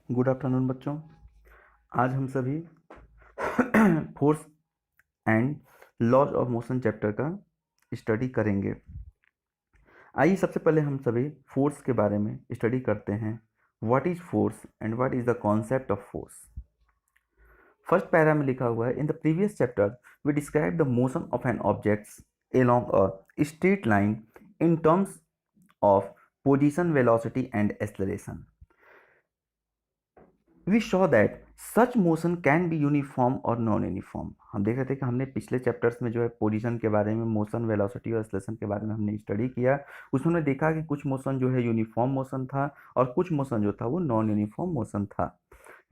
Good afternoon बच्चों। आज हम सभी force and laws of motion chapter का स्टडी करेंगे। आइए सबसे पहले हम सभी फोर्स के बारे में स्टडी करते हैं। What is force and what is the concept of force. First para में लिखा हुआ है, in the previous chapter we describe the motion of an objects along a straight line in terms of position, velocity and acceleration. We show that such motion can be uniform और non uniform. हम देख रहे थे कि हमने पिछले chapters में जो है पोजीशन के बारे में, मोशन, वेलोसिटी और एक्सेलरेशन के बारे में हमने स्टडी किया। उसमें हमने देखा कि कुछ मोशन जो है यूनिफॉर्म मोशन था और कुछ मोशन जो था वो नॉन यूनिफॉर्म मोशन था।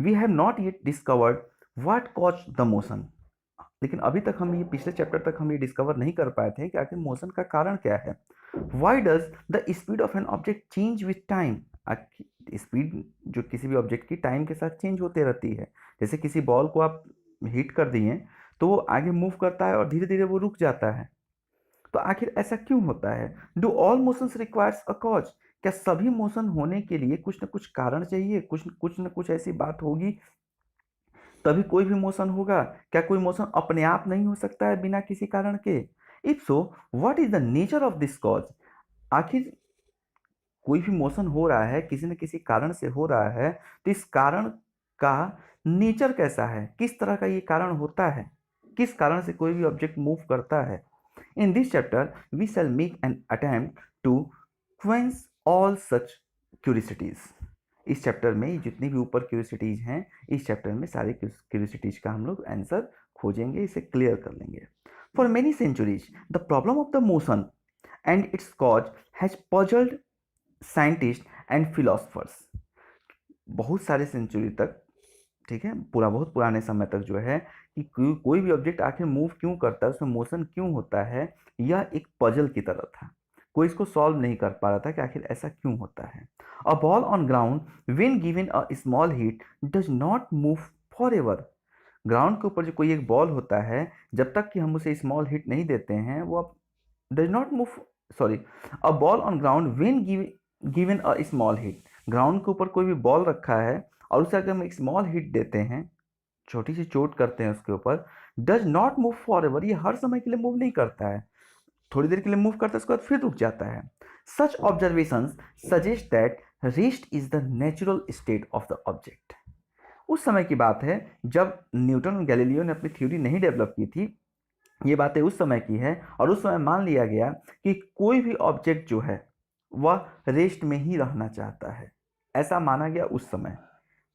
We have not yet discovered what cause the motion. लेकिन अभी तक हम ये पिछले चैप्टर तक हम ये डिस्कवर नहीं कर पाए थे कि आखिर मोशन का कारण क्या है। Why does the speed of an object change with time. Speed जो किसी भी ऑब्जेक्ट की टाइम के साथ चेंज होते रहती है। जैसे किसी बॉल को आप हिट कर दिए तो वो आगे मूव करता है और धीरे धीरे वो रुक जाता है। तो आखिर ऐसा क्यों होता है? Do all motions requires a cause. क्या सभी मोशन होने के लिए कुछ न कुछ कारण चाहिए, कुछ न कुछ ऐसी बात होगी तभी कोई भी मोशन होगा? क्या कोई मोशन अपने आप नहीं हो सकता है बिना किसी कारण के? If so what is the nature of this cause. आखिर कोई भी मोशन हो रहा है, किसी न किसी कारण से हो रहा है, तो इस कारण का नेचर कैसा है, किस तरह का ये कारण होता है, किस कारण से कोई भी ऑब्जेक्ट मूव करता है। In this chapter we shall make an attempt to quench all such curiosities. इस चैप्टर में जितनी भी ऊपर क्यूरियोसिटीज हैं, इस चैप्टर में सारी क्यूरियोसिटीज का हम लोग आंसर खोजेंगे, इसे क्लियर कर लेंगे। For many centuries the problem of the motion and its cause has puzzled scientist and philosophers. बहुत सारे सेंचुरी तक, ठीक है, पूरा बहुत पुराने समय तक जो है कि कोई भी ऑब्जेक्ट आखिर मूव क्यों करता है, उसमें मोशन क्यों होता है, यह एक पजल की तरह था। कोई इसको सॉल्व नहीं कर पा रहा था कि आखिर ऐसा क्यों होता है। A ball on ground when given a small hit does not move for ever. Ground के ऊपर जो कोई एक बॉल होता है, जब तक कि हम उसे स्मॉल हिट नहीं देते हैं, वो अब does not move, sorry, a ball on ground when given a small hit. Ground के ऊपर कोई भी बॉल रखा है और उसे अगर हम एक स्मॉल हिट देते हैं, छोटी सी चोट करते हैं उसके ऊपर, does not move for ever, ये हर समय के लिए मूव नहीं करता है, थोड़ी देर के लिए मूव करता है, उसके बाद फिर रुक जाता है। Such observations suggest that rest is the natural state of the object. उस समय की बात है जब न्यूटन और गैलीलियो ने अपनी थ्योरी नहीं डेवलप की थी। ये बातें उस समय की है और उस समय मान लिया गया कि कोई भी ऑब्जेक्ट जो है वह रेस्ट में ही रहना चाहता है। ऐसा माना गया उस समय।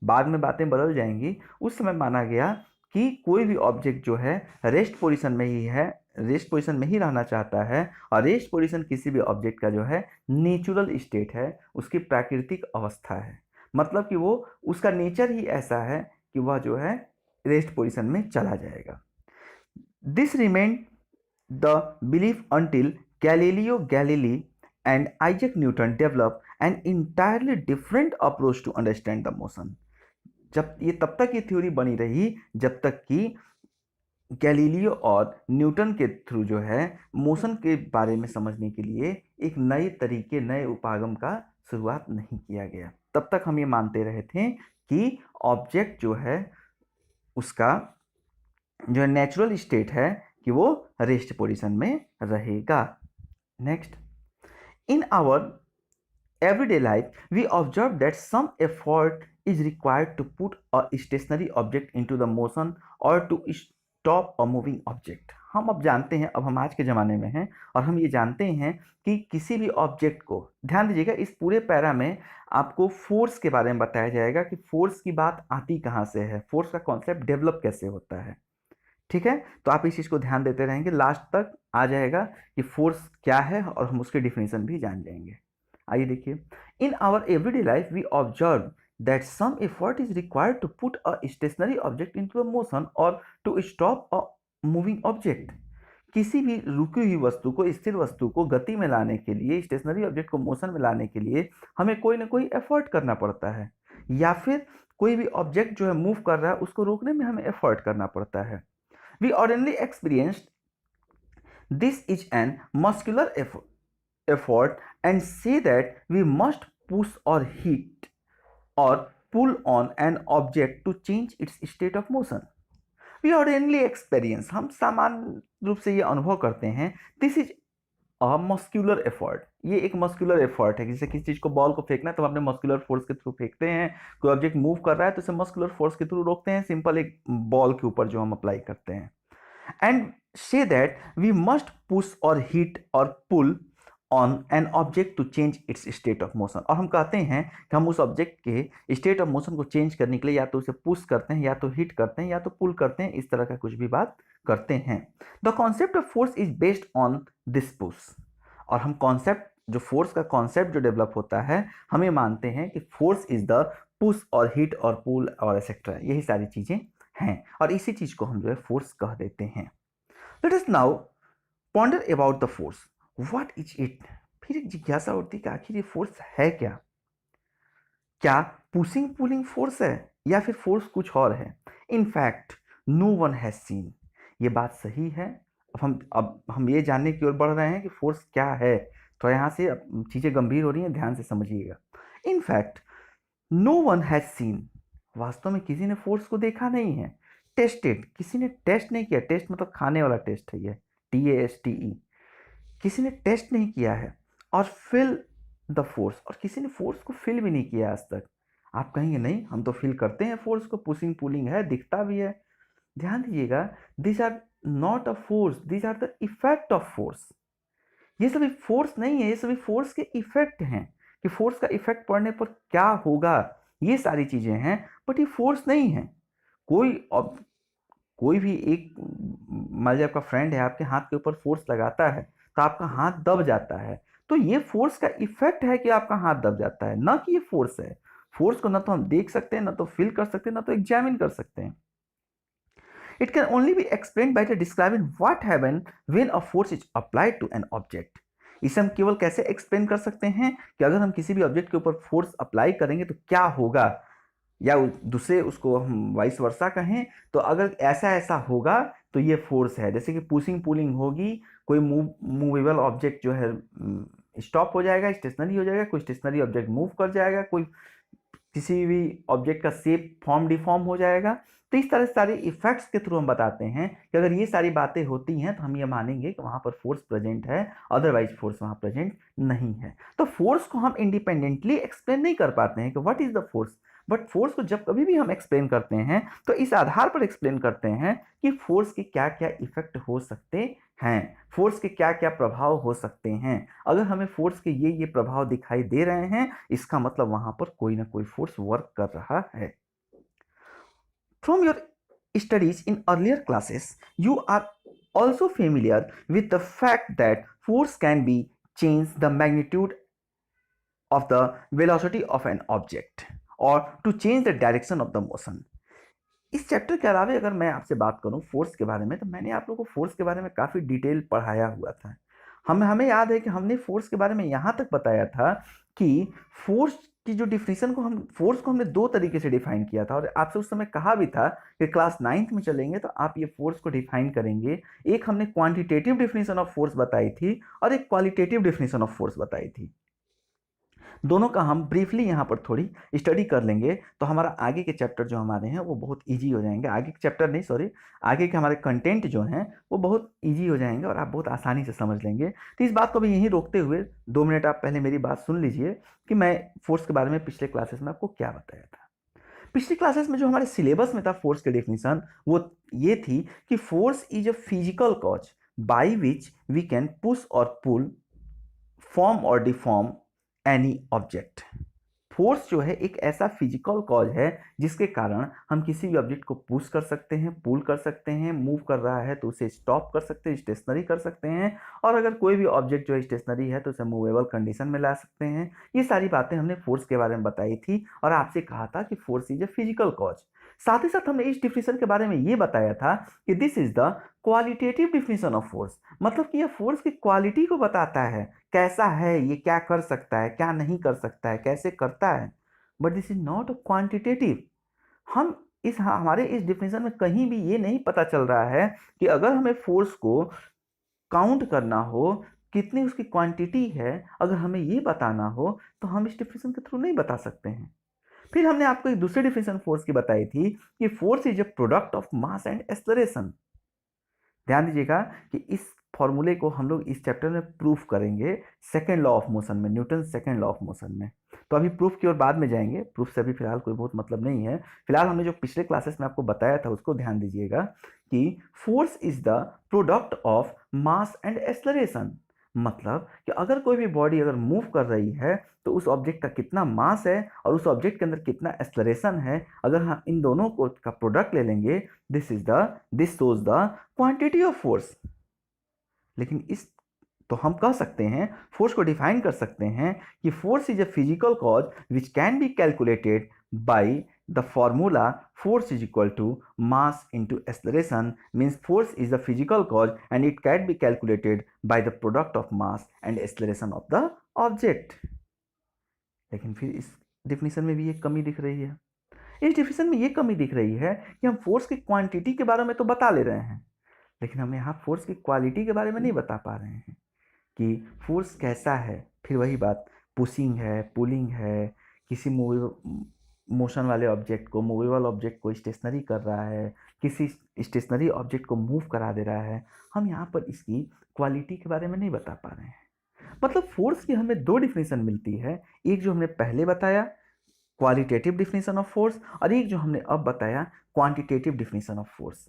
बाद में बातें बदल जाएंगी। उस समय माना गया कि कोई भी ऑब्जेक्ट जो है रेस्ट पोजीशन में ही है, रेस्ट पोजीशन में ही रहना चाहता है। और रेस्ट पोजीशन किसी भी ऑब्जेक्ट का जो है नेचुरल स्टेट है, उसकी प्राकृतिक अवस्था है। मतलब कि वो, उसका नेचर ही ऐसा है कि वह जो है रेस्ट पोजीशन में चला जाएगा। This remained the belief until Galileo Galilei and Isaac Newton developed an entirely different approach to understand the motion. जब ये तब तक ये थ्योरी बनी रही जब तक कि गैलीलियो और न्यूटन के थ्रू जो है मोशन के बारे में समझने के लिए एक नए तरीके, नए उपागम का शुरुआत नहीं किया गया। तब तक हम ये मानते रहे थे कि ऑब्जेक्ट जो है उसका जो नेचुरल स्टेट है कि वो रेस्ट पोजीशन में रहेगा। Next, in our everyday life we observe that some effort is required to put a stationary object into the motion or to stop a moving object। हम अब जानते हैं, अब हम आज के ज़माने में हैं और हम ये जानते हैं कि किसी भी ऑब्जेक्ट को, ध्यान दीजिएगा इस पूरे पैरा में आपको फोर्स के बारे में बताया जाएगा कि फोर्स की बात आती कहाँ से है, फोर्स का कॉन्सेप्ट डेवलप कैसे होता है। ठीक है, तो आप इस चीज़ को ध्यान देते रहेंगे, लास्ट तक आ जाएगा कि फोर्स क्या है और हम उसके डिफिनेशन भी जान जाएंगे। आइए देखिए, in our everyday life we observe that some effort is required to put a stationary object into a motion और to stop a moving object. किसी भी रुकी हुई वस्तु को, स्थिर वस्तु को गति में लाने के लिए, स्टेशनरी ऑब्जेक्ट को मोशन में लाने के लिए हमें कोई ना कोई एफर्ट करना पड़ता है, या फिर कोई भी ऑब्जेक्ट जो है मूव कर रहा है उसको रोकने में हमें एफर्ट करना पड़ता है। We ordinarily experienced this is an muscular effort and say that we must push or hit or pull on an object to change its state of motion. We ordinarily experience, हम सामान्य रूप से ये अनुभव करते हैं, this is a muscular effort, ये एक मस्कुलर एफर्ट है। जैसे किसी चीज को बॉल को फेंकना है तो हम अपने मस्कुलर फोर्स के थ्रू फेंकते हैं, कोई ऑब्जेक्ट मूव कर रहा है तो उसे मस्कुलर फोर्स के थ्रू रोकते हैं, सिंपल एक बॉल के ऊपर जो हम अप्लाई करते हैं। And say that we must push or hit or pull on an object to change its state of motion, और हम कहते हैं कि हम उस ऑब्जेक्ट के स्टेट ऑफ मोशन को चेंज करने के लिए या तो उसे पुश करते हैं, या तो हिट करते हैं, या तो पुल करते हैं, इस तरह का कुछ भी बात करते हैं। The concept of force is based on this push, और हम कॉन्सेप्ट जो फोर्स का कॉन्सेप्ट जो डेवलप होता है, हमें मानते हैं कि फोर्स इज द पुश और हिट और पुल और एक्सेट्रा, यही सारी चीजें हैं, और इसी चीज को हम जो है फोर्स कह देते हैं। Let us now ponder about the force. What is it? फिर एक जिज्ञासा उठती है कि आखिर ये फोर्स है क्या? क्या पुशिंग पुलिंग फोर्स है या फिर फोर्स कुछ और है? In fact no one has seen, ये बात सही है। अब हम ये जानने की ओर बढ़ रहे हैं कि फोर्स क्या है, तो यहाँ से चीजें गंभीर हो रही हैं, ध्यान से समझिएगा। In fact no one has seen, वास्तव में किसी ने फोर्स को देखा नहीं है। टेस्टेड, किसी ने टेस्ट नहीं किया, टेस्ट मतलब खाने वाला टेस्ट है ये, TASTE, किसी ने टेस्ट नहीं किया है। और फिल द फोर्स, और किसी ने फोर्स को फिल भी नहीं किया आज तक। आप कहेंगे नहीं, हम तो फिल करते हैं फोर्स को, पुशिंग पुलिंग है, दिखता भी है। ध्यान दीजिएगा, this are not a force, this are the effect of force. ये सभी फोर्स नहीं है, ये सभी फोर्स के इफेक्ट हैं, कि फोर्स का इफेक्ट पड़ने पर क्या होगा, ये सारी चीजें हैं, बट ये फोर्स नहीं है। कोई भी एक, मान लीजिए आपका फ्रेंड है, आपके हाथ के ऊपर फोर्स लगाता है तो आपका हाथ दब जाता है, तो ये फोर्स का इफेक्ट है कि आपका हाथ दब जाता है, ना कि ये फोर्स है। फोर्स को ना तो हम देख सकते हैं, ना तो फील कर सकते हैं, ना तो एग्जामिन कर सकते हैं। It can only be explained by describing what happen when a force is applied to an object. इसे हम केवल कैसे एक्सप्लेन कर सकते हैं कि अगर हम किसी भी ऑब्जेक्ट के ऊपर फोर्स अप्लाई करेंगे तो क्या होगा, या दूसरे उसको हम वाइस वर्सा कहें, तो अगर ऐसा ऐसा होगा तो ये फोर्स है। जैसे कि पुशिंग पुलिंग होगी, कोई मूवेबल ऑब्जेक्ट जो है स्टॉप हो जाएगा, स्टेशनरी हो जाएगा, कोई स्टेशनरी ऑब्जेक्ट मूव कर जाएगा, कोई किसी भी ऑब्जेक्ट का शेप फॉर्म डिफॉर्म हो जाएगा। तो इस तरह से सारे इफेक्ट्स के थ्रू हम बताते हैं कि अगर ये सारी बातें होती हैं तो हम ये मानेंगे कि वहां पर फोर्स प्रेजेंट है, अदरवाइज फोर्स वहां प्रेजेंट नहीं है। तो फोर्स को हम इंडिपेंडेंटली एक्सप्लेन नहीं कर पाते हैं कि what is the force, but force को जब कभी भी हम एक्सप्लेन करते हैं तो इस आधार पर एक्सप्लेन करते हैं कि फोर्स के क्या क्या इफेक्ट हो सकते हैं, फोर्स के क्या क्या प्रभाव हो सकते हैं। अगर हमें फोर्स के ये प्रभाव दिखाई दे रहे हैं, इसका मतलब वहां पर कोई ना कोई फोर्स वर्क कर रहा है। From your studies in earlier classes you are also familiar with the fact that force can be change the magnitude of the velocity of an object or to change the direction of the motion। इस chapter के अलावा अगर मैं आपसे बात करूं force के बारे में, तो मैंने आप लोगों को फोर्स के बारे में काफ़ी डिटेल पढ़ाया हुआ था। हमें याद है कि हमने फोर्स के बारे में यहाँ तक बताया था कि फोर्स की जो डिफिनीशन को फोर्स को हमने दो तरीके से डिफाइन किया था, और आपसे उस समय कहा भी था कि क्लास 9th में चलेंगे तो आप ये फोर्स को डिफाइन करेंगे। एक हमने क्वांटिटेटिव डिफिनीशन ऑफ फोर्स बताई थी और एक क्वालिटेटिव डिफिनीशन ऑफ फोर्स बताई थी। दोनों का हम ब्रीफली यहाँ पर थोड़ी स्टडी कर लेंगे, तो हमारा आगे के चैप्टर जो हमारे हैं वो बहुत इजी हो जाएंगे। आगे के चैप्टर नहीं, सॉरी, आगे के हमारे कंटेंट जो हैं वो बहुत इजी हो जाएंगे और आप बहुत आसानी से समझ लेंगे। तो इस बात को भी यहीं रोकते हुए 2 मिनट आप पहले मेरी बात सुन लीजिए कि मैं फोर्स के बारे में पिछले क्लासेस में आपको क्या बताया था। पिछली क्लासेस में जो हमारे सिलेबस में था फोर्स के डेफिनेशन, वो ये थी कि force is a physical cause by which we can push or pull, form or deform any object. Force जो है एक ऐसा फिजिकल कॉज है जिसके कारण हम किसी भी ऑब्जेक्ट को पुश कर सकते हैं, पुल कर सकते हैं, मूव कर रहा है तो उसे स्टॉप कर सकते हैं, स्टेशनरी कर सकते हैं, और अगर कोई भी ऑब्जेक्ट जो है स्टेशनरी है तो उसे मूवेबल कंडीशन में ला सकते हैं। ये सारी बातें हमने फोर्स के बारे में बताई थी और आपसे कहा था कि force is a physical cause. साथ ही साथ हमने इस डिफिनेशन के बारे में ये बताया था कि this is the qualitative definition of force, मतलब कि यह फोर्स की क्वालिटी को बताता है, कैसा है ये, क्या कर सकता है, क्या नहीं कर सकता है, कैसे करता है। But this is not a quantitative. हमारे इस डिफिनेशन में कहीं भी ये नहीं पता चल रहा है कि अगर हमें फोर्स को काउंट करना हो, कितनी उसकी क्वांटिटी है, अगर हमें ये बताना हो तो हम इस डिफिनेशन के थ्रू नहीं बता सकते हैं। फिर हमने आपको एक दूसरी डिफिनेशन फोर्स की बताई थी कि force is a product of mass and acceleration. ध्यान दीजिएगा कि इस फॉर्मूले को हम लोग इस चैप्टर में प्रूफ करेंगे सेकेंड लॉ ऑफ मोशन में, Newton second law of motion में। तो अभी प्रूफ की ओर बाद में जाएंगे, प्रूफ से अभी फिलहाल कोई बहुत मतलब नहीं है। फिलहाल हमने जो पिछले क्लासेस में आपको बताया था उसको ध्यान दीजिएगा कि force is the product of mass and acceleration. मतलब कि अगर कोई भी बॉडी अगर मूव कर रही है तो उस ऑब्जेक्ट का कितना मास है और उस ऑब्जेक्ट के अंदर कितना एक्सेलरेशन है, अगर हम इन दोनों को का प्रोडक्ट ले लेंगे, this shows the quantity of force. लेकिन इस तो हम कह सकते हैं, फोर्स को डिफाइन कर सकते हैं कि force is a physical cause which can be calculated by the formula force is equal to mass into acceleration, means force is a physical cause and it can be calculated by the product of mass and acceleration of the object। लेकिन फिर इस definition में भी एक कमी दिख रही है। इस डिफिनेशन में ये कमी दिख रही है कि हम फोर्स की क्वांटिटी के बारे में तो बता ले रहे हैं, लेकिन हम यहाँ फोर्स की क्वालिटी के बारे में नहीं बता पा रहे हैं कि फोर्स कैसा है। फिर वही बात, पुशिंग है, पुलिंग है, किसी मोशन वाले ऑब्जेक्ट को, मूवेबल ऑब्जेक्ट को स्टेशनरी कर रहा है, किसी स्टेशनरी ऑब्जेक्ट को मूव करा दे रहा है, हम यहाँ पर इसकी क्वालिटी के बारे में नहीं बता पा रहे हैं। मतलब फोर्स की हमें दो डिफिनेशन मिलती है, एक जो हमने पहले बताया क्वालिटेटिव डिफिनेशन ऑफ फोर्स, और एक जो हमने अब बताया क्वांटिटेटिव डिफिनेशन ऑफ फोर्स।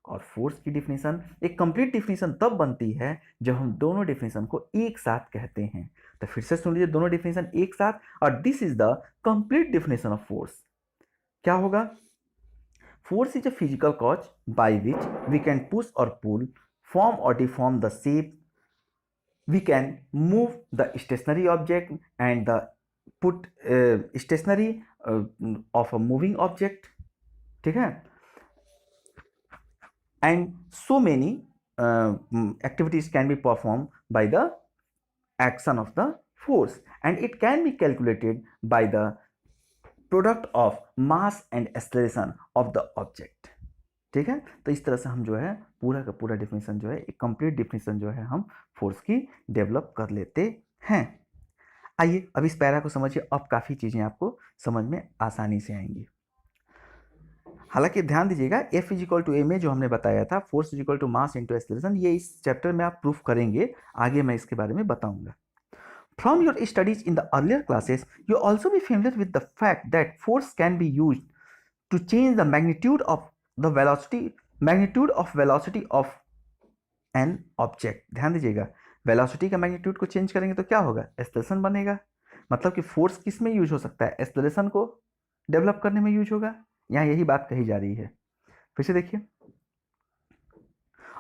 और फोर्स की डिफिनेशन एक कंप्लीट डिफिनेशन तब बनती है जब हम दोनों डिफिनेशन को एक साथ कहते हैं। तो फिर से सुन लीजिए दोनों डिफिनेशन एक साथ, और this is the complete definition of force. क्या होगा? Force is a physical cause by which we can push or pull, form or deform the shape, we can move the stationary object and the put stationary of a moving object, ठीक है, and so many activities can be performed by the action of the force and it can be calculated by the product of mass and acceleration of the object। ठीक है, तो इस तरह से हम जो है पूरा का पूरा डिफिनेशन जो है, एक कंप्लीट डिफिनेशन जो है हम फोर्स की डेवलप कर लेते हैं। आइए अब इस पैरा को समझिए, अब काफ़ी चीज़ें आपको समझ में आसानी से आएंगी। हालांकि ध्यान दीजिएगा F is equal to A में जो हमने बताया था force is equal to mass into acceleration, ये इस चैप्टर में आप प्रूफ करेंगे, आगे मैं इसके बारे में बताऊंगा। From your studies in the earlier classes, you also be familiar with the fact that force can be used to change the magnitude of velocity of an object। ध्यान दीजिएगा, वेलोसिटी का मैग्नीट्यूड को चेंज करेंगे तो क्या होगा? Acceleration बनेगा। मतलब कि फोर्स किस में यूज हो सकता है? एक्सेलरेशन को डेवलप करने में यूज होगा। यहाँ यही बात कही जा रही है। फिर से देखिए,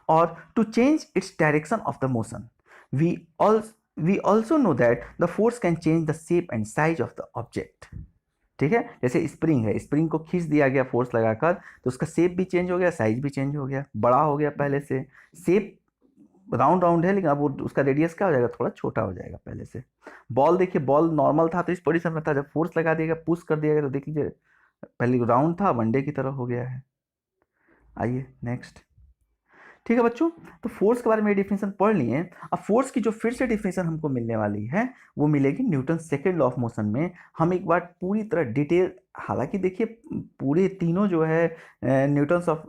और to change its direction of the motion, we also know that the force can change the shape and size of the object. ठीक है, जैसे स्प्रिंग है, स्प्रिंग को खींच दिया गया फोर्स लगाकर तो उसका शेप भी चेंज हो गया, साइज भी चेंज हो गया, बड़ा हो गया। पहले से शेप राउंड है, लेकिन अब वो उसका रेडियस क्या हो जाएगा? थोड़ा छोटा हो जाएगा पहले से। बॉल देखिए, बॉल नॉर्मल था तो इस पोजीशन में था, जब फोर्स लगा दिया गया, पुश कर दिया गया तो देख लीजिए पहले राउंड था, वनडे की तरह हो गया है। आइए नेक्स्ट। ठीक है बच्चों, तो फोर्स के बारे में डिफिनेशन पढ़ लिए। अब फोर्स की जो फिर से डिफिनेशन हमको मिलने वाली है वो मिलेगी Newton second law of motion में। हम एक बार पूरी तरह डिटेल, हालांकि देखिए पूरे तीनों जो है Newton of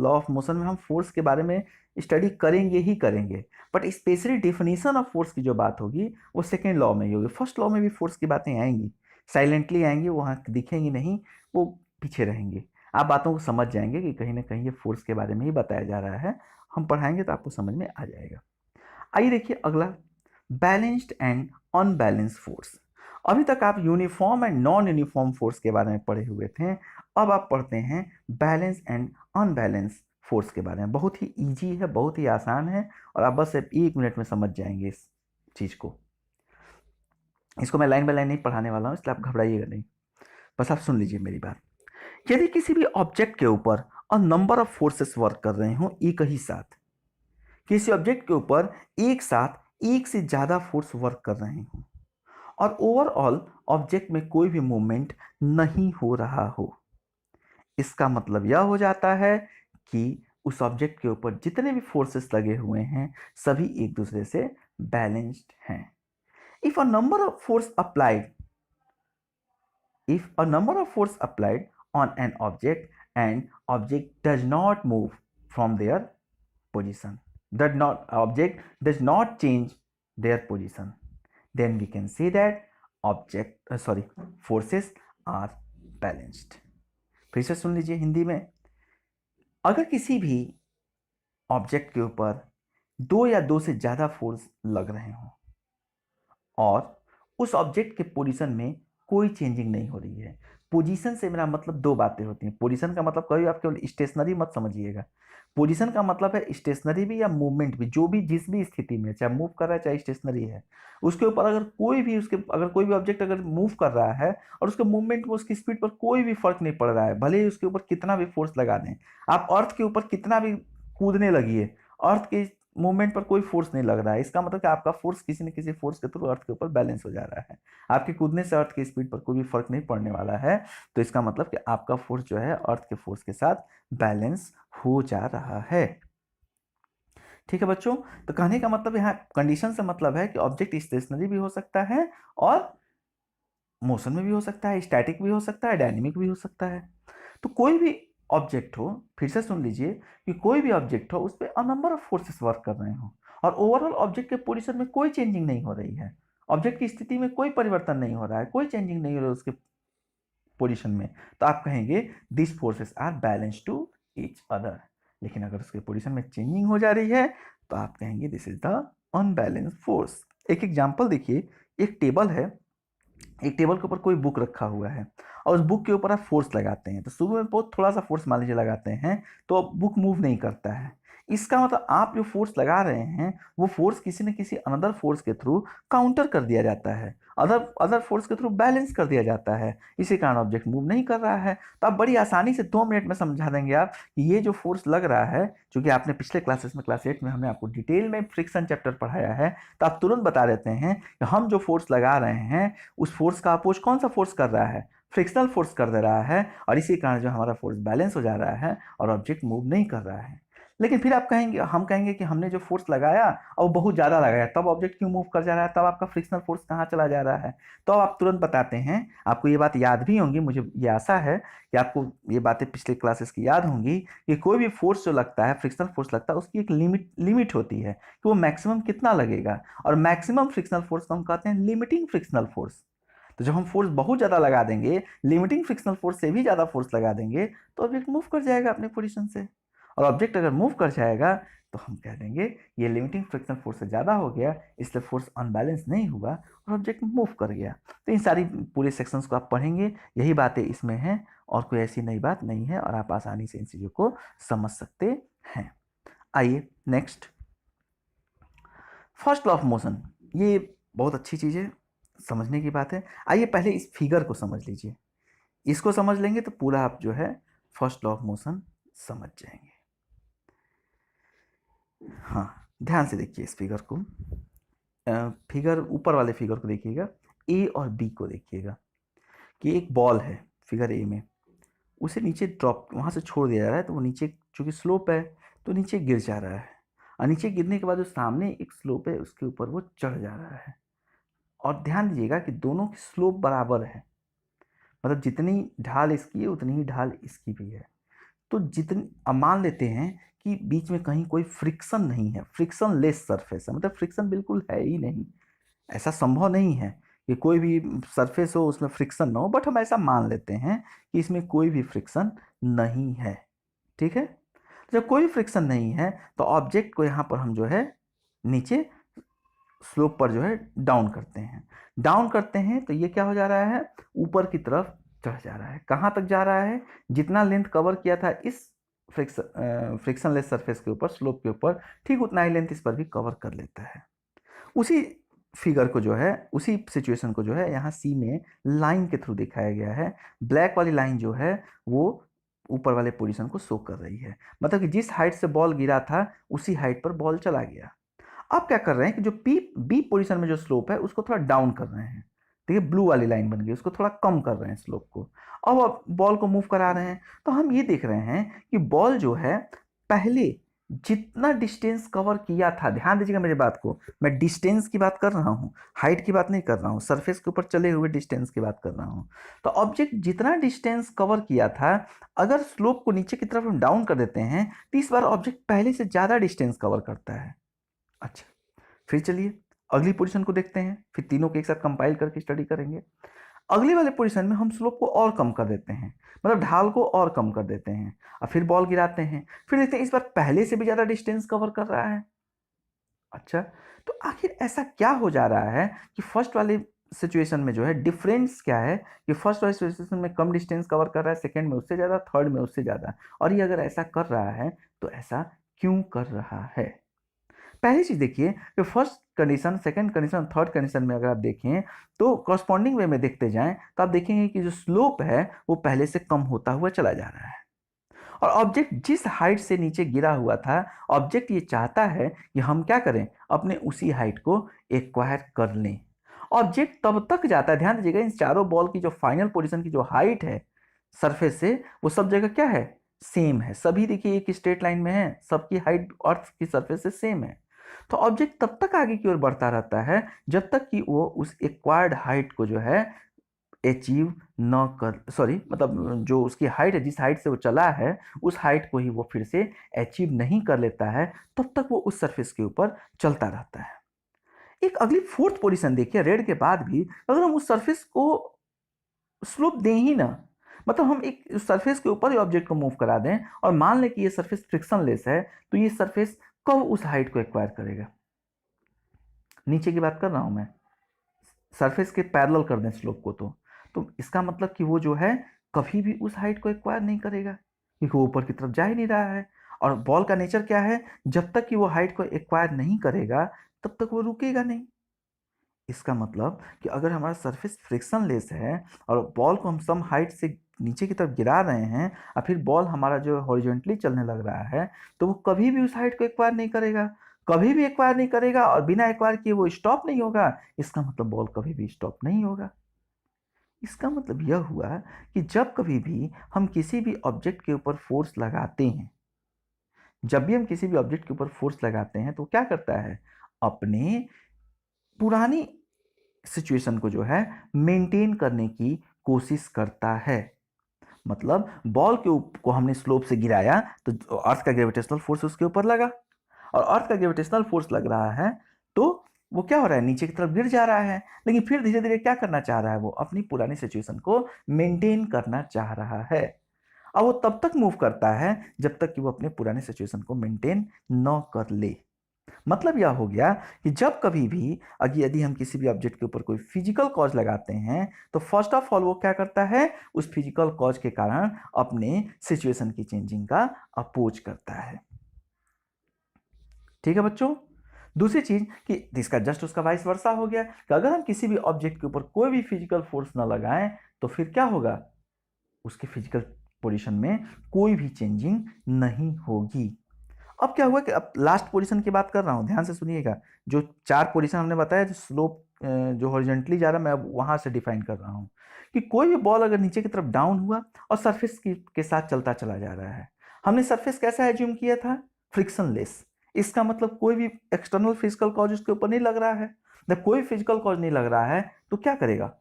law of motion में हम फोर्स के बारे में स्टडी करेंगे ही करेंगे, but specially definition of force की जो बात होगी वो सेकेंड लॉ में ही होगी। फर्स्ट लॉ में भी फोर्स की बातें आएंगी, साइलेंटली आएंगी, वहाँ दिखेंगी नहीं, वो पीछे रहेंगे। आप बातों को समझ जाएंगे कि कहीं ना कहीं ये फोर्स के बारे में ही बताया जा रहा है, हम पढ़ाएंगे तो आपको समझ में आ जाएगा। आइए देखिए अगला, बैलेंस्ड एंड अनबैलेंस्ड फोर्स। अभी तक आप uniform and non uniform force के बारे में पढ़े हुए थे, अब आप पढ़ते हैं बैलेंस एंड अनबैलेंस फोर्स के बारे में। बहुत ही इजी है, बहुत ही आसान है, और आप बस 1 मिनट में समझ जाएंगे इस चीज़ को। इसको मैं लाइन बाय लाइन नहीं पढ़ाने वाला हूँ, इसलिए आप घबराइएगा नहीं, बस आप सुन लीजिए मेरी बात। यदि किसी भी ऑब्जेक्ट के ऊपर और नंबर ऑफ फोर्सेस वर्क कर रहे हो एक ही साथ, किसी ऑब्जेक्ट के ऊपर एक साथ एक से ज्यादा फोर्स वर्क कर रहे हो और ओवरऑल ऑब्जेक्ट में कोई भी मूवमेंट नहीं हो रहा हो, इसका मतलब यह हो जाता है कि उस ऑब्जेक्ट के ऊपर जितने भी फोर्सेस लगे हुए हैं सभी एक दूसरे से बैलेंस्ड हैं। If a number of force applied if a number of force applied on an object and object does not move from their position, object does not change their position, then we can say that forces are balanced. फिर से सुन लीजिए हिंदी में, अगर किसी भी object के ऊपर दो या दो से ज्यादा फोर्स लग रहे हो और उस ऑब्जेक्ट के पोजीशन में कोई चेंजिंग नहीं हो रही है। पोजीशन से मेरा मतलब दो बातें होती हैं। पोजीशन का मतलब कभी आप केवल स्टेशनरी मत समझिएगा। पोजीशन का मतलब है स्टेशनरी भी या मूवमेंट भी, जो भी जिस भी स्थिति में, चाहे मूव कर रहा है चाहे स्टेशनरी है, उसके ऊपर अगर कोई भी ऑब्जेक्ट अगर मूव कर रहा है और उसके मूवमेंट में उसकी स्पीड पर कोई भी फर्क नहीं पड़ रहा है, भले ही उसके ऊपर कितना भी फोर्स लगा दें, आप अर्थ के ऊपर कितना भी कूदने लगिए, अर्थ के मूवमेंट पर कोई फोर्स नहीं लग रहा है। इसका मतलब कि आपका फोर्स किसी न किसी फोर्स के थ्रू अर्थ के ऊपर बैलेंस हो जा रहा है। आपके कूदने से अर्थ की स्पीड पर कोई भी फर्क नहीं पड़ने वाला है, तो इसका मतलब कि आपका फोर्स जो है अर्थ के फोर्स के साथ बैलेंस हो जा रहा है। ठीक है बच्चों, तो कहने का मतलब यहाँ कंडीशन से मतलब है कि ऑब्जेक्ट स्टेशनरी भी हो सकता है और मोशन में भी हो सकता है, स्टैटिक भी हो सकता है, डायनेमिक भी हो सकता है। तो कोई भी ऑब्जेक्ट हो, फिर से सुन लीजिए कि कोई भी ऑब्जेक्ट हो उस पर a number of forces work कर रहे हो और ओवरऑल ऑब्जेक्ट के पोजीशन में कोई चेंजिंग नहीं हो रही है, ऑब्जेक्ट की स्थिति में कोई परिवर्तन नहीं हो रहा है, कोई चेंजिंग नहीं हो रहा है उसके पोजीशन में, तो आप कहेंगे this forces are balance to each other. लेकिन अगर उसके पोजीशन में चेंजिंग हो जा रही है तो आप कहेंगे this is the unbalance force. एक एग्जांपल देखिए, एक टेबल है, एक टेबल के ऊपर कोई बुक रखा हुआ है और उस बुक के ऊपर आप फोर्स लगाते हैं, तो शुरू में बहुत थोड़ा सा फोर्स मान लीजिए लगाते हैं तो बुक मूव नहीं करता है। इसका मतलब आप जो फोर्स लगा रहे हैं वो फोर्स किसी न किसी अनदर फोर्स के थ्रू काउंटर कर दिया जाता है, अदर अदर फोर्स के थ्रू बैलेंस कर दिया जाता है, इसी कारण ऑब्जेक्ट मूव नहीं कर रहा है। तो आप बड़ी आसानी से 2 मिनट में समझा देंगे आप कि ये जो फोर्स लग रहा है, क्योंकि आपने पिछले क्लासेस में क्लास 8 में हमने आपको डिटेल में फ्रिक्शन चैप्टर पढ़ाया है, तो आप तुरंत बता देते हैं कि हम जो फोर्स लगा रहे हैं उस फोर्स का अपोज कौन सा फोर्स कर रहा है, फ्रिक्शनल फोर्स कर दे रहा है, और इसी कारण जो हमारा फोर्स बैलेंस हो जा रहा है और ऑब्जेक्ट मूव नहीं कर रहा है। लेकिन फिर आप कहेंगे, हम कहेंगे कि हमने जो फोर्स लगाया और बहुत ज़्यादा लगाया, तब ऑब्जेक्ट क्यों मूव कर जा रहा है, तब आपका फ्रिक्शनल फोर्स कहाँ चला जा रहा है। तो आप तुरंत बताते हैं, आपको ये बात याद भी होंगी, मुझे ये आशा है कि आपको ये बातें पिछले क्लासेस की याद होंगी कि कोई भी फोर्स जो लगता है, फ्रिक्शनल फोर्स लगता है, उसकी एक लिमिट होती है कि वो मैक्सिमम कितना लगेगा, और मैक्सिमम फ्रिक्शनल फोर्स को हम कहते हैं लिमिटिंग फ्रिक्शनल फोर्स। तो जब हम फोर्स बहुत ज़्यादा लगा देंगे, लिमिटिंग फ्रिक्शनल फोर्स से भी ज़्यादा फोर्स लगा देंगे, तो ऑब्जेक्ट मूव कर जाएगा अपने पोजीशन से। और ऑब्जेक्ट अगर मूव कर जाएगा तो हम कह देंगे ये लिमिटिंग फ्रिक्शनल फोर्स से ज़्यादा हो गया, इसलिए फोर्स अनबैलेंस नहीं हुआ और ऑब्जेक्ट मूव कर गया। तो इन सारी पूरे सेक्शंस को आप पढ़ेंगे, यही बातें इसमें हैं और कोई ऐसी नई बात नहीं है, और आप आसानी से इन चीज़ों को समझ सकते हैं। आइए next, first law of motion, ये बहुत अच्छी चीज़ है, समझने की बात है। आइए पहले इस फिगर को समझ लीजिए, इसको समझ लेंगे तो पूरा आप जो है फर्स्ट लॉ ऑफ मोशन समझ जाएंगे। हाँ, ध्यान से देखिए इस फिगर को, फिगर ऊपर वाले फिगर को देखिएगा, ए और बी को देखिएगा कि एक बॉल है फिगर ए में, उसे नीचे ड्रॉप वहाँ से छोड़ दिया जा रहा है, तो वो नीचे चूँकि स्लोप है तो नीचे गिर जा रहा है, और नीचे गिरने के बाद जो सामने एक स्लोप है उसके ऊपर वो चढ़ जा रहा है। और ध्यान दीजिएगा कि दोनों की स्लोप बराबर है, मतलब जितनी ढाल इसकी है उतनी ही ढाल इसकी भी है। तो जितनी, अब मान लेते हैं कि बीच में कहीं कोई फ्रिक्शन नहीं है, फ्रिक्शन लेस सरफेस है, मतलब फ्रिक्शन बिल्कुल है ही नहीं, ऐसा संभव नहीं है कि कोई भी सरफेस हो उसमें फ्रिक्शन ना हो, बट हम ऐसा मान लेते हैं कि इसमें कोई भी फ्रिक्शन नहीं है। ठीक है, जब कोई फ्रिक्शन नहीं है तो ऑब्जेक्ट को यहाँ पर हम जो है नीचे स्लोप पर जो है डाउन करते हैं, तो ये क्या हो जा रहा है, ऊपर की तरफ चढ़ जा रहा है। कहाँ तक जा रहा है, जितना लेंथ कवर किया था इस फ्रिक्शनलेस सरफेस के ऊपर, स्लोप के ऊपर, ठीक उतना ही लेंथ इस पर भी कवर कर लेता है। उसी फिगर को जो है, उसी सिचुएशन को जो है यहाँ सी में लाइन के थ्रू दिखाया गया है। ब्लैक वाली लाइन जो है वो ऊपर वाले पोजीशन को शो कर रही है, मतलब कि जिस हाइट से बॉल गिरा था उसी हाइट पर बॉल चला गया। अब क्या कर रहे हैं कि जो बी पोजीशन में जो स्लोप है उसको थोड़ा डाउन कर रहे हैं, ठीक है, ब्लू वाली लाइन बन गई, उसको थोड़ा कम कर रहे हैं स्लोप को। अब बॉल को मूव करा रहे हैं, तो हम ये देख रहे हैं कि बॉल जो है पहले जितना डिस्टेंस कवर किया था, ध्यान दीजिएगा मेरी बात को, मैं डिस्टेंस की बात कर रहा हूँ, हाइट की बात नहीं कर रहा हूँ, सरफेस के ऊपर चले हुए डिस्टेंस की बात कर रहा हूँ। तो ऑब्जेक्ट जितना डिस्टेंस कवर किया था, अगर स्लोप को नीचे की तरफ हम डाउन कर देते हैं तो इस बार ऑब्जेक्ट पहले से ज़्यादा डिस्टेंस कवर करता है। अच्छा, फिर चलिए अगली पोजीशन को देखते हैं, फिर तीनों को एक साथ कंपाइल करके स्टडी करेंगे। अगली वाले पोजीशन में हम स्लोप को और कम कर देते हैं, मतलब ढाल को और कम कर देते हैं, और फिर बॉल गिराते हैं, फिर देखते हैं इस बार पहले से भी ज़्यादा डिस्टेंस कवर कर रहा है। अच्छा, तो आखिर ऐसा क्या हो जा रहा है कि फर्स्ट वाली सिचुएशन में जो है डिफरेंस क्या है कि फर्स्ट वाली सिचुएशन में कम डिस्टेंस कवर कर रहा है, सेकंड में उससे ज़्यादा, थर्ड में उससे ज़्यादा, और ये अगर ऐसा कर रहा है तो ऐसा क्यों कर रहा है? पहली चीज़ देखिए कि first condition, second condition, third condition में अगर आप देखें तो कॉरस्पॉन्डिंग वे में देखते जाएं तो आप देखेंगे कि जो स्लोप है वो पहले से कम होता हुआ चला जा रहा है, और ऑब्जेक्ट जिस हाइट से नीचे गिरा हुआ था, ऑब्जेक्ट ये चाहता है कि हम क्या करें, अपने उसी हाइट को एक्वायर कर लें। ऑब्जेक्ट तब तक जाता है, ध्यान दीजिएगा इन चारों बॉल की जो फाइनल पोजीशन की जो हाइट है सरफेस से, वो सब जगह क्या है, सेम है। सभी देखिए एक स्ट्रेट लाइन में है, सबकी हाइट अर्थ की सरफेस से सेम है। तो ऑब्जेक्ट तब तक आगे की ओर बढ़ता रहता है जब तक कि वो उस एक्वायर्ड हाइट को जो है अचीव न कर, सॉरी मतलब जो उसकी हाइट है, जिस हाइट से वो चला है उस हाइट को ही वो फिर से अचीव नहीं कर लेता है, तब तक वो उस सरफेस के ऊपर चलता रहता है। एक अगली फोर्थ पोजीशन देखिए, रेड के बाद भी अगर हम उस सरफेस को स्लोप दें ही ना, मतलब हम एक सरफेस के ऊपर ही ऑब्जेक्ट को मूव करा दें और मान लें कि ये सरफेस फ्रिक्शनलेस है, तो ये सरफेस कब उस हाइट को एक्वायर करेगा? नीचे की बात कर रहा हूं मैं, सरफेस के पैरेलल कर दें स्लोप को, तो इसका मतलब कि वो जो है कभी भी उस हाइट को एक्वायर नहीं करेगा, क्योंकि वो ऊपर की तरफ जा ही नहीं रहा है। और बॉल का नेचर क्या है, जब तक कि वो हाइट को एक्वायर नहीं करेगा तब तक वो रुकेगा नहीं। इसका मतलब कि अगर हमारा सरफेस फ्रिक्शनलेस है और बॉल को हम सम हाइट से नीचे की तरफ गिरा रहे हैं और फिर बॉल हमारा जो हॉरिजॉन्टली चलने लग रहा है, तो वो कभी भी उस हाइट को एक्वायर नहीं करेगा, कभी भी एक्वायर नहीं करेगा, और बिना एक्वायर किए वो स्टॉप नहीं होगा। इसका मतलब बॉल कभी भी स्टॉप नहीं होगा। इसका मतलब यह हुआ कि जब कभी भी हम किसी भी ऑब्जेक्ट के ऊपर फोर्स लगाते हैं, जब भी हम किसी भी ऑब्जेक्ट के ऊपर फोर्स लगाते हैं तो क्या करता है, अपने पुरानी सिचुएशन को जो है मेंटेन करने की कोशिश करता है। मतलब बॉल को हमने स्लोप से गिराया तो अर्थ का ग्रेविटेशनल फोर्स उसके ऊपर लगा, और अर्थ का ग्रेविटेशनल फोर्स लग रहा है तो वो क्या हो रहा है, नीचे की तरफ गिर जा रहा है। लेकिन फिर धीरे धीरे क्या करना चाह रहा है, वो अपनी पुरानी सिचुएशन को मेंटेन करना चाह रहा है। अब वो तब तक मूव करता है जब तक कि वो अपने पुराने सिचुएशन को मेंटेन न कर ले। मतलब यह हो गया कि जब कभी भी अगर यदि हम किसी भी ऑब्जेक्ट के ऊपर कोई फिजिकल कॉज लगाते हैं तो फर्स्ट ऑफ ऑल वो क्या करता है, उस फिजिकल कॉज के कारण अपने सिचुएशन की चेंजिंग का अपोज करता है। ठीक है बच्चों, दूसरी चीज कि इसका जस्ट उसका वाइस वर्सा हो गया कि अगर हम किसी भी ऑब्जेक्ट के ऊपर कोई भी फिजिकल फोर्स ना लगाएं तो फिर क्या होगा, उसके फिजिकल पोजीशन में कोई भी चेंजिंग नहीं होगी। अब क्या हुआ कि अब लास्ट पोजीशन की बात कर रहा हूं, ध्यान से सुनिएगा। जो चार पोजीशन हमने बताया, जो स्लोप जो हॉरिजॉन्टली जा रहा है, मैं अब वहां से डिफाइन कर रहा हूं कि कोई भी बॉल अगर नीचे की तरफ डाउन हुआ और सरफेस के साथ चलता चला जा रहा है, हमने सरफेस कैसा एज्यूम किया था, फ्रिक्शनलेस। इसका मतलब कोई भी एक्सटर्नल फिजिकल कॉज उसके ऊपर नहीं लग रहा है। जब कोई फिजिकल कॉज नहीं लग रहा है तो क्या करेगा,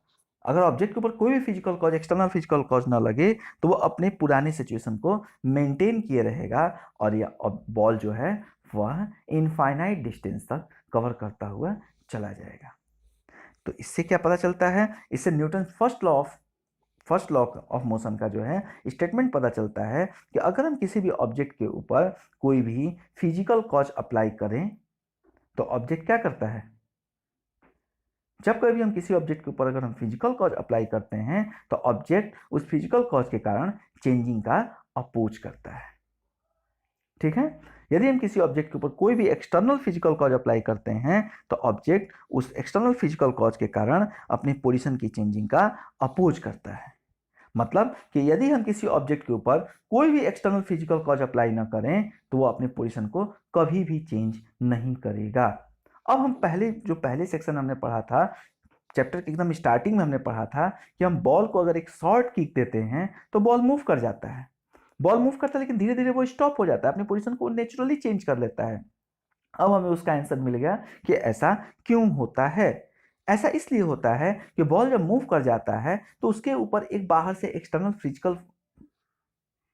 अगर ऑब्जेक्ट के ऊपर कोई भी physical cause, external physical cause ना लगे, तो वो अपने पुराने सिचुएशन को मेंटेन किए रहेगा और ये बॉल जो है वह इनफाइनाइट डिस्टेंस तक कवर करता हुआ चला जाएगा। तो इससे क्या पता चलता है, इससे Newton first law of motion का जो है स्टेटमेंट पता चलता है कि अगर हम किसी भी ऑब्जेक्ट के ऊपर कोई भी फिजिकल कॉज अप्लाई करें तो ऑब्जेक्ट क्या करता है, जब कभी हम किसी ऑब्जेक्ट के ऊपर अगर हम फिजिकल कॉज अप्लाई करते हैं तो ऑब्जेक्ट उस फिजिकल कॉज के कारण चेंजिंग का अपोज करता है। ठीक है, यदि हम किसी ऑब्जेक्ट के ऊपर कोई भी एक्सटर्नल फिजिकल कॉज अप्लाई करते हैं तो ऑब्जेक्ट उस एक्सटर्नल फिजिकल कॉज के कारण अपनी पोजीशन की चेंजिंग का अपोज करता है। मतलब कि यदि हम किसी ऑब्जेक्ट के ऊपर कोई भी एक्सटर्नल फिजिकल कॉज अप्लाई ना करें तो वो अपने पोजीशन को कभी भी चेंज नहीं करेगा। अब हम पहले सेक्शन हमने पढ़ा था, चैप्टर के एकदम स्टार्टिंग में हमने पढ़ा था कि हम बॉल को अगर एक शॉर्ट किक देते हैं तो बॉल मूव कर जाता है। बॉल मूव करता है लेकिन धीरे धीरे वो स्टॉप हो जाता है, अपनी पोजीशन को नेचुरली चेंज कर लेता है। अब हमें उसका आंसर मिल गया कि ऐसा क्यों होता है। ऐसा इसलिए होता है कि बॉल जब मूव कर जाता है तो उसके ऊपर एक बाहर से एक्सटर्नल फिजिकल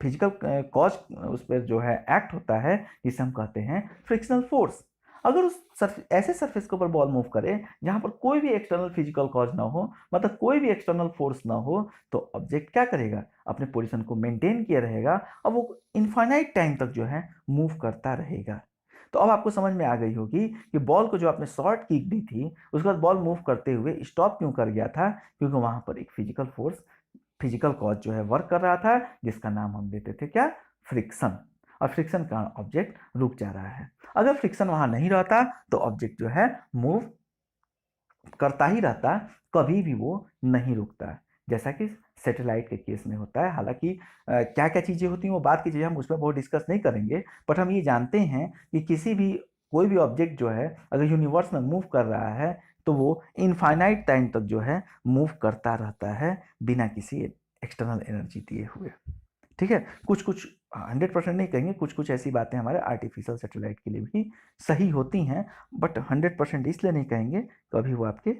फिजिकल कॉज उस पर जो है एक्ट होता है, जिसे हम कहते हैं फ्रिक्शनल फोर्स। अगर ऐसे सरफेस के ऊपर बॉल मूव करे जहां पर कोई भी एक्सटर्नल फिजिकल कॉज ना हो, मतलब कोई भी एक्सटर्नल फोर्स ना हो, तो ऑब्जेक्ट क्या करेगा, अपने पोजीशन को मेंटेन किया रहेगा और वो इनफाइनाइट टाइम तक जो है मूव करता रहेगा। तो अब आपको समझ में आ गई होगी कि बॉल को जो आपने शॉर्ट किक दी थी उसके बाद बॉल मूव करते हुए स्टॉप क्यों कर गया था, क्योंकि वहां पर एक फिजिकल कॉज जो है वर्क कर रहा था, जिसका नाम हम देते थे क्या, फ्रिक्शन। और फ्रिक्शन का ऑब्जेक्ट रुक जा रहा है। अगर फ्रिक्शन वहां नहीं रहता तो ऑब्जेक्ट जो है मूव करता ही रहता, कभी भी वो नहीं रुकता, जैसा कि सैटेलाइट के केस में होता है। हालांकि क्या क्या चीजें होती हैं वो बात की चीजें, हम उसमें बहुत डिस्कस नहीं करेंगे, बट हम ये जानते हैं कि कोई भी ऑब्जेक्ट जो है अगर यूनिवर्स में मूव कर रहा है तो वो इनफाइनाइट टाइम तक जो है मूव करता रहता है बिना किसी एक्सटर्नल एनर्जी दिए हुए। ठीक है, कुछ कुछ 100% नहीं कहेंगे, कुछ कुछ ऐसी बातें हमारे आर्टिफिशियल सैटेलाइट के लिए भी सही होती हैं, बट 100% इसलिए नहीं कहेंगे, कभी वो आपके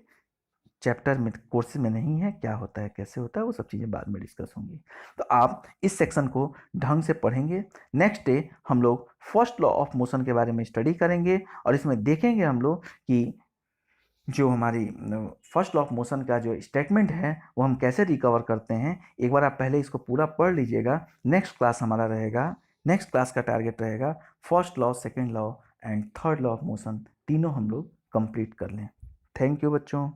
चैप्टर में कोर्स में नहीं है। क्या होता है, कैसे होता है, वो सब चीज़ें बाद में डिस्कस होंगी। तो आप इस सेक्शन को ढंग से पढ़ेंगे। नेक्स्ट डे हम लोग फर्स्ट लॉ ऑफ मोशन के बारे में स्टडी करेंगे और इसमें देखेंगे हम लोग कि जो हमारी फर्स्ट लॉ ऑफ मोशन का जो स्टेटमेंट है वो हम कैसे रिकवर करते हैं। एक बार आप पहले इसको पूरा पढ़ लीजिएगा। नेक्स्ट क्लास का टारगेट रहेगा first law, second law and third law of motion तीनों हम लोग कंप्लीट कर लें। थैंक यू बच्चों।